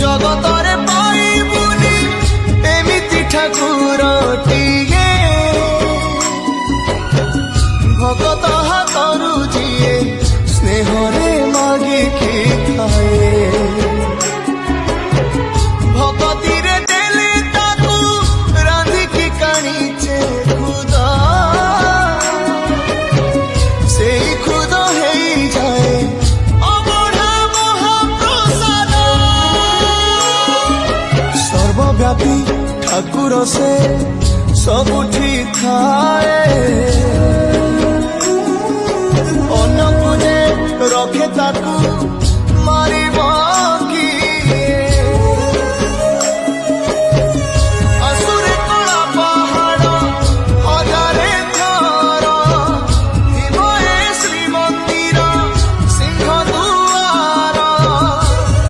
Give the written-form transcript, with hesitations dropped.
ଜଗତରେ ପାଇବୁନି ଏମିତି ଠାକୁରଟିଏ ଭଗତ ହାତରୁ ଯିଏ ସ୍ନେହରେ ମାଗିକି ଖାଏ ଭଗତିରେ ଦେଲେ ତାକୁ ରାନ୍ଧିକି କାଣିଛେ ଖୁଦ ସେଇ ଖୁଦ ହେଇଯାଏ ଅବଢା ମହାପ୍ରସାଦ ସର୍ବବ୍ୟାପୀ ଠାକୁର ସେ ସବୁଠି ଥାଏ ଅନ୍ନକୁ ଯେ ରଖେ ତାକୁ